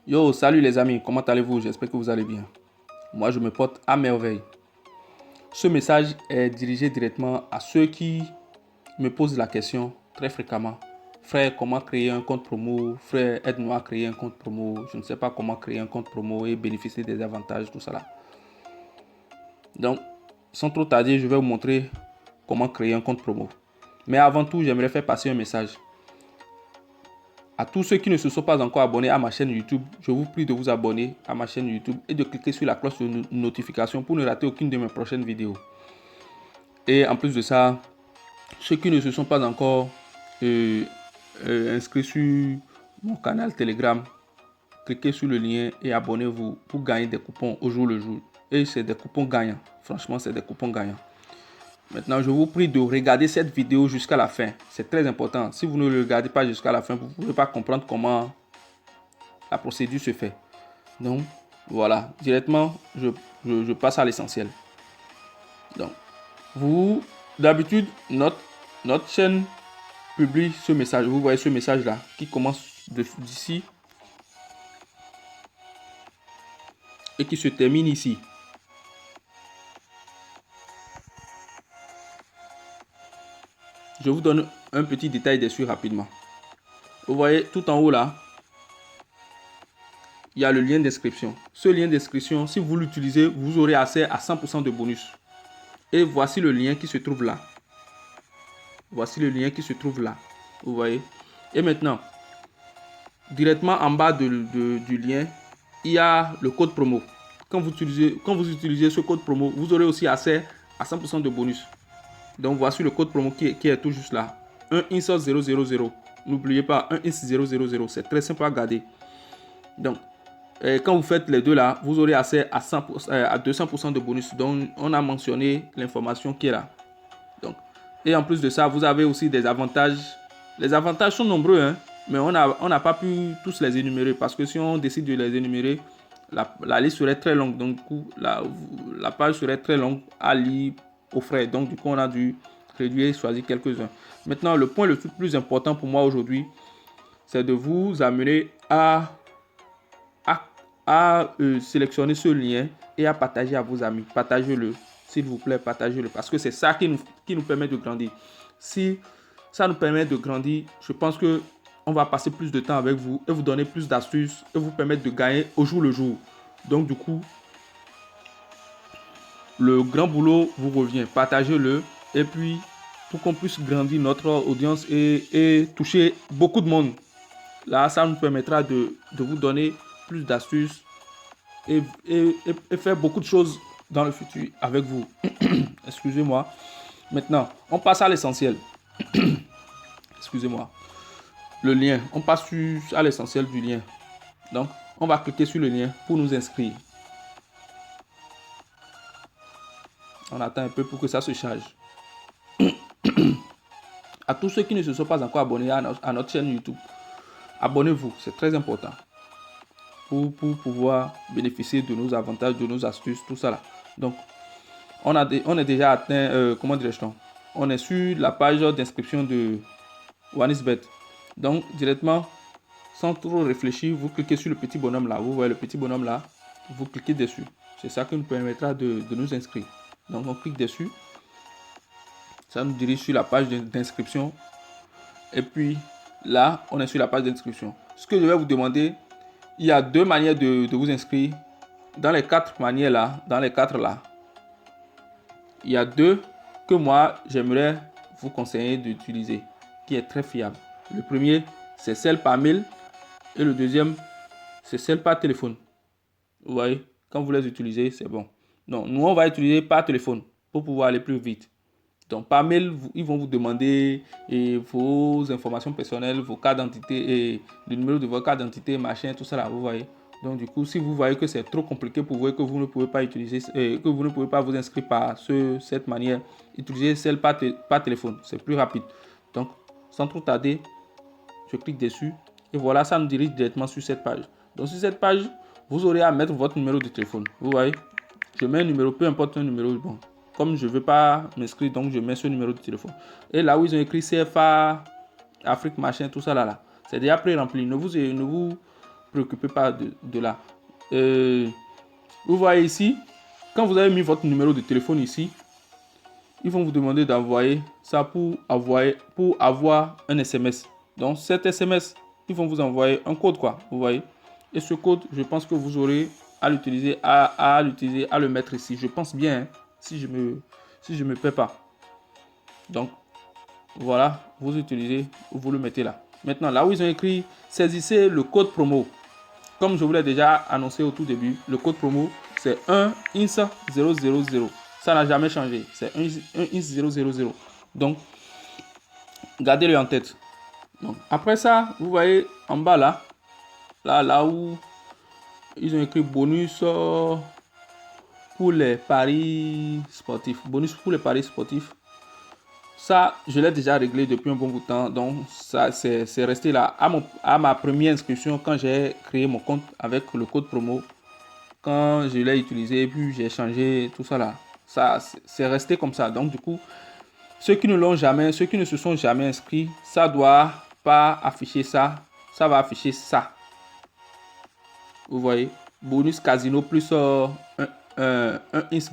Yo, salut les amis, comment allez-vous? J'espère que vous allez bien. Moi, je me porte à merveille. Ce message est dirigé directement à ceux qui me posent la question très fréquemment. Frère, comment créer un compte promo? Frère, aide-moi à créer un compte promo. Je ne sais pas comment créer un compte promo et bénéficier des avantages, tout ça là. Donc, sans trop tarder, je vais vous montrer comment créer un compte promo. Mais avant tout, j'aimerais faire passer un message. À tous ceux qui ne se sont pas encore abonnés à ma chaîne YouTube, je vous prie de vous abonner à ma chaîne YouTube et de cliquer sur la cloche de notification pour ne rater aucune de mes prochaines vidéos. Et en plus de ça, ceux qui ne se sont pas encore inscrits sur mon canal Telegram, cliquez sur le lien et abonnez-vous pour gagner des coupons au jour le jour. Et c'est des coupons gagnants. Franchement, c'est des coupons gagnants. Maintenant, je vous prie de regarder cette vidéo jusqu'à la fin. C'est très important. Si vous ne le regardez pas jusqu'à la fin, vous ne pouvez pas comprendre comment la procédure se fait. Donc, voilà. Directement, je passe à l'essentiel. Donc, vous, d'habitude, notre chaîne publie ce message. Vous voyez ce message-là qui commence d'ici et qui se termine ici. Je vous donne un petit détail dessus rapidement. Vous voyez tout en haut là, il y a le lien d'inscription. Ce lien d'inscription, si vous l'utilisez, vous aurez accès à 100% de bonus. Et voici le lien qui se trouve là. Voici le lien qui se trouve là. Vous voyez. Et maintenant, directement en bas du lien, il y a le code promo. Quand vous utilisez ce code promo, vous aurez aussi accès à 100% de bonus. Donc voici le code promo qui est tout juste là. 1INSOS000. N'oubliez pas, 1INS000. C'est très simple à garder. Donc, quand vous faites les deux là, vous aurez accès à 200% de bonus. Donc, on a mentionné l'information qui est là. Donc, et en plus de ça, vous avez aussi des avantages. Les avantages sont nombreux, hein, mais on n'a pas pu tous les énumérer parce que si on décide de les énumérer, la liste serait très longue. Donc, du coup, la page serait très longue à lire au frais. Donc, du coup, on a dû réduire et choisir quelques-uns. Maintenant, le point le plus important pour moi aujourd'hui, c'est de vous amener à sélectionner ce lien et à partager à vos amis. Partagez-le, s'il vous plaît, partagez-le. Parce que c'est ça qui nous permet de grandir. Si ça nous permet de grandir, je pense que on va passer plus de temps avec vous et vous donner plus d'astuces et vous permettre de gagner au jour le jour. Donc du coup, le grand boulot vous revient. Partagez-le et puis pour qu'on puisse grandir notre audience et toucher beaucoup de monde. Là, ça nous permettra de vous donner plus d'astuces et faire beaucoup de choses dans le futur avec vous. Excusez-moi. Maintenant, on passe à l'essentiel. Excusez-moi. Le lien. On passe à l'essentiel du lien. Donc, on va cliquer sur le lien pour nous inscrire. On attend un peu pour que ça se charge. À tous ceux qui ne se sont pas encore abonnés à notre chaîne YouTube, abonnez-vous, c'est très important. Pour pouvoir bénéficier de nos avantages, de nos astuces, tout ça là. Donc, on est déjà atteint, comment dirais-je, on est sur la page d'inscription de OneXBet. Donc, directement, sans trop réfléchir, vous cliquez sur le petit bonhomme là. Vous voyez le petit bonhomme là, vous cliquez dessus. C'est ça qui nous permettra de nous inscrire. Donc, on clique dessus. Ça nous dirige sur la page d'inscription. Et puis, là, on est sur la page d'inscription. Ce que je vais vous demander, il y a deux manières de vous inscrire. Dans les quatre manières là, il y a deux que moi, j'aimerais vous conseiller d'utiliser, qui est très fiable. Le premier, c'est celle par mail. Et le deuxième, c'est celle par téléphone. Vous voyez, quand vous les utilisez, c'est bon. Donc, nous, on va utiliser par téléphone pour pouvoir aller plus vite. Donc, par mail, ils vont vous demander vos informations personnelles, vos cartes d'identité et le numéro de votre carte d'identité, machin, tout ça là, vous voyez. Donc, du coup, si vous voyez que c'est trop compliqué pour vous et que vous ne pouvez pas utiliser, que vous ne pouvez pas vous inscrire par cette manière, utilisez celle par téléphone. C'est plus rapide. Donc, sans trop tarder, je clique dessus et voilà, ça nous dirige directement sur cette page. Donc, sur cette page, vous aurez à mettre votre numéro de téléphone. Vous voyez, je mets un numéro, peu importe un numéro, bon. Comme je ne veux pas m'inscrire, donc je mets ce numéro de téléphone. Et là où ils ont écrit CFA, Afrique, machin, tout ça là, c'est déjà pré-rempli. Ne vous préoccupez pas de là. Vous voyez ici, quand vous avez mis votre numéro de téléphone ici, ils vont vous demander d'envoyer ça pour avoir un SMS. Donc cet SMS, ils vont vous envoyer un code, quoi. Vous voyez. Et ce code, je pense que vous aurez à l'utiliser, à le mettre ici. Je pense bien, hein, si je me perds pas. Donc voilà, vous utilisez, vous le mettez là. Maintenant, là où ils ont écrit, saisissez le code promo. Comme je vous l'ai déjà annoncé au tout début, le code promo, c'est 1INS000. Ça n'a jamais changé. C'est 1INS000. Donc, gardez-le en tête. Donc, après ça, vous voyez en bas là où ils ont écrit bonus pour les paris sportifs. Bonus pour les paris sportifs. Ça, je l'ai déjà réglé depuis un bon bout de temps. Donc, ça, c'est resté là. À ma première inscription, quand j'ai créé mon compte avec le code promo, quand je l'ai utilisé, puis j'ai changé tout ça là. Ça, c'est resté comme ça. Donc, du coup, ceux qui ne se sont jamais inscrits, ça doit pas afficher ça. Ça va afficher ça. Vous voyez, bonus casino plus un ins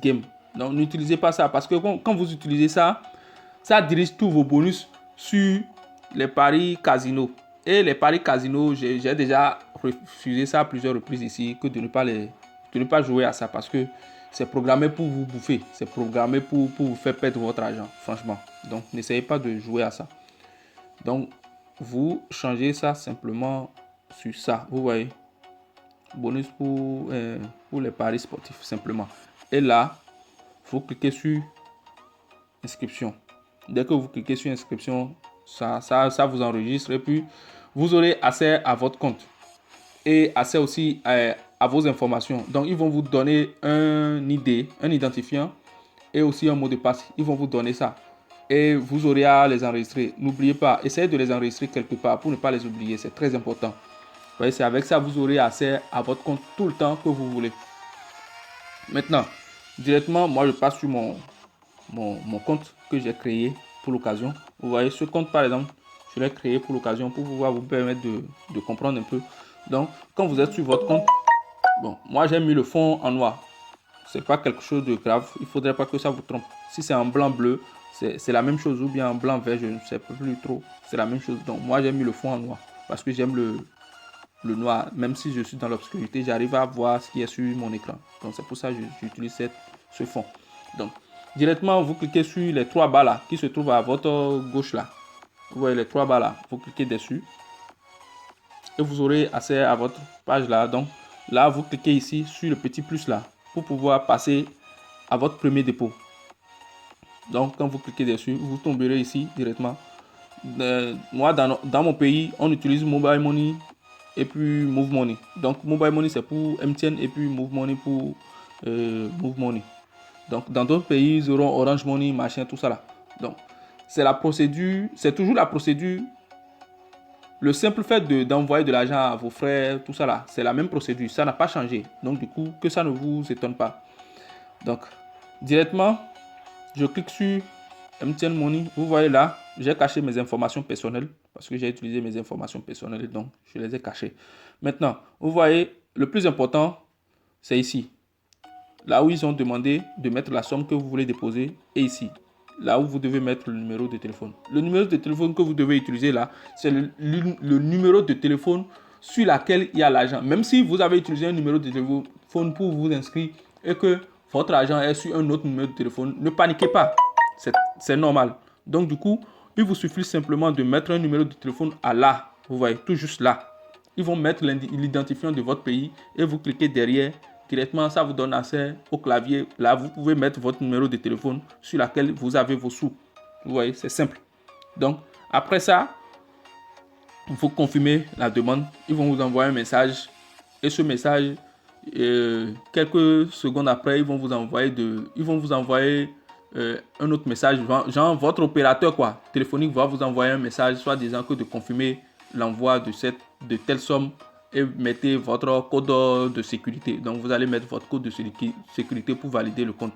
game. Donc, n'utilisez pas ça parce que quand vous utilisez ça, ça dirige tous vos bonus sur les paris casino. Et les paris casino, j'ai déjà refusé ça à plusieurs reprises ici, que de ne pas jouer à ça parce que c'est programmé pour vous bouffer. C'est programmé pour vous faire perdre votre argent, franchement. Donc, n'essayez pas de jouer à ça. Donc, vous changez ça simplement sur ça. Vous voyez, bonus pour les paris sportifs, simplement. Et là, vous cliquez sur inscription. Dès que vous cliquez sur inscription, ça vous enregistre et puis vous aurez accès à votre compte et accès aussi à vos informations. Donc, ils vont vous donner un ID, un identifiant et aussi un mot de passe. Ils vont vous donner ça et vous aurez à les enregistrer. N'oubliez pas, essayez de les enregistrer quelque part pour ne pas les oublier. C'est très important. Vous voyez, c'est avec ça vous aurez accès à votre compte tout le temps que vous voulez. Maintenant, directement, moi je passe sur mon compte que j'ai créé pour l'occasion. Vous voyez, ce compte par exemple, je l'ai créé pour l'occasion pour pouvoir vous permettre de comprendre un peu. Donc, quand vous êtes sur votre compte, bon, moi j'ai mis le fond en noir. C'est pas quelque chose de grave. Il faudrait pas que ça vous trompe. Si c'est en blanc bleu, c'est la même chose, ou bien en blanc vert, je ne sais plus trop. C'est la même chose. Donc, moi j'ai mis le fond en noir parce que j'aime le noir. Même si je suis dans l'obscurité, j'arrive à voir ce qui est sur mon écran. Donc, c'est pour ça que j'utilise ce fond. Donc, directement, vous cliquez sur les trois barres là qui se trouvent à votre gauche là. Vous voyez les trois barres là. Vous cliquez dessus et vous aurez accès à votre page là. Donc, là, vous cliquez ici sur le petit plus là pour pouvoir passer à votre premier dépôt. Donc, quand vous cliquez dessus, vous tomberez ici directement. Moi, dans mon pays, on utilise Mobile Money et puis Move Money. Donc, Mobile Money, c'est pour MTN et puis Move Money pour Move Money. Donc, dans d'autres pays, ils auront Orange Money, machin, tout ça là. Donc, c'est la procédure, c'est toujours la procédure. Le simple fait d'envoyer de l'argent à vos frères, tout ça là, c'est la même procédure. Ça n'a pas changé. Donc, du coup, que ça ne vous étonne pas. Donc, directement, je clique sur MTN Money. Vous voyez là, j'ai caché mes informations personnelles parce que j'ai utilisé mes informations personnelles. Donc, je les ai cachées. Maintenant, vous voyez, le plus important, c'est ici. Là où ils ont demandé de mettre la somme que vous voulez déposer et ici, là où vous devez mettre le numéro de téléphone. Le numéro de téléphone que vous devez utiliser là, c'est le numéro de téléphone sur lequel il y a l'argent. Même si vous avez utilisé un numéro de téléphone pour vous inscrire et que votre argent est sur un autre numéro de téléphone, ne paniquez pas. C'est normal. Donc du coup, il vous suffit simplement de mettre un numéro de téléphone à là. Vous voyez, tout juste là. Ils vont mettre l'identifiant de votre pays et vous cliquez derrière. Directement, ça vous donne accès au clavier. Là, vous pouvez mettre votre numéro de téléphone sur lequel vous avez vos sous. Vous voyez, c'est simple. Donc, après ça, il faut confirmer la demande. Ils vont vous envoyer un message. Et ce message, quelques secondes après, ils vont vous envoyer un autre message. Genre, votre opérateur téléphonique va vous envoyer un message, soit disant que de confirmer l'envoi de telle somme. Et mettez votre code de sécurité. Donc, vous allez mettre votre code de sécurité pour valider le compte.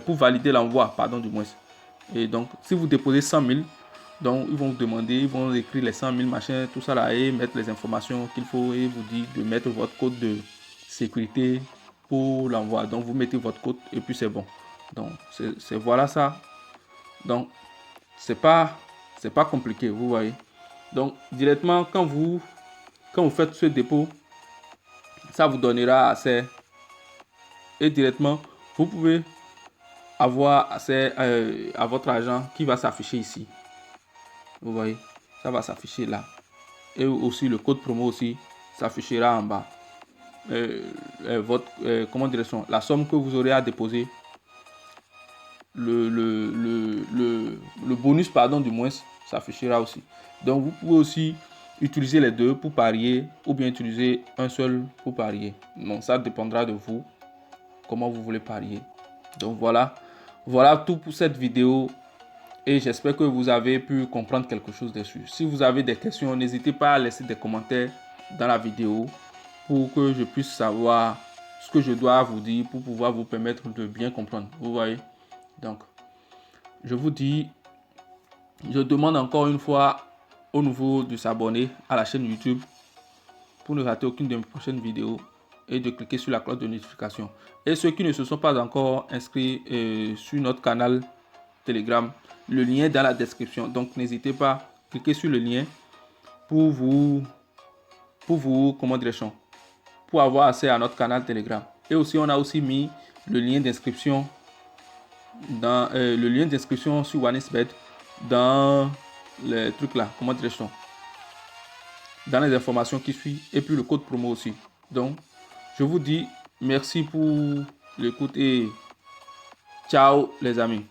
Pour valider l'envoi, pardon, du moins. Et donc, si vous déposez 100 000, Donc, ils vont vous demander, ils vont écrire les 100 000 machins, tout ça là, et mettre les informations qu'il faut et vous dire de mettre votre code de sécurité pour l'envoi. Donc, vous mettez votre code et puis c'est bon. Donc, c'est voilà ça. Donc, c'est pas compliqué, vous voyez. Donc, directement, quand vous faites ce dépôt, ça vous donnera accès et directement, vous pouvez avoir accès à votre argent qui va s'afficher ici. Vous voyez, ça va s'afficher là. Et aussi le code promo aussi s'affichera en bas. Comment dirait-on, la somme que vous aurez à déposer, le bonus pardon du moins s'affichera aussi. Donc vous pouvez aussi utiliser les deux pour parier ou bien utiliser un seul pour parier. Donc ça dépendra de vous comment vous voulez parier. Donc voilà tout pour cette vidéo et j'espère que vous avez pu comprendre quelque chose dessus. Si vous avez des questions, n'hésitez pas à laisser des commentaires dans la vidéo pour que je puisse savoir ce que je dois vous dire pour pouvoir vous permettre de bien comprendre. Vous voyez? Donc, je vous dis, je demande encore une fois au nouveau de s'abonner à la chaîne YouTube pour ne rater aucune de mes prochaines vidéos et de cliquer sur la cloche de notification. Et ceux qui ne se sont pas encore inscrits sur notre canal Telegram, le lien est dans la description. Donc n'hésitez pas à cliquer sur le lien pour comment dirais-je, pour avoir accès à notre canal Telegram. Et aussi on a aussi mis le lien d'inscription dans le lien d'inscription sur OneXBet dans les trucs là, comment dirais-je, dans les informations qui suivent et puis le code promo aussi. Donc je vous dis merci pour l'écoute et ciao les amis.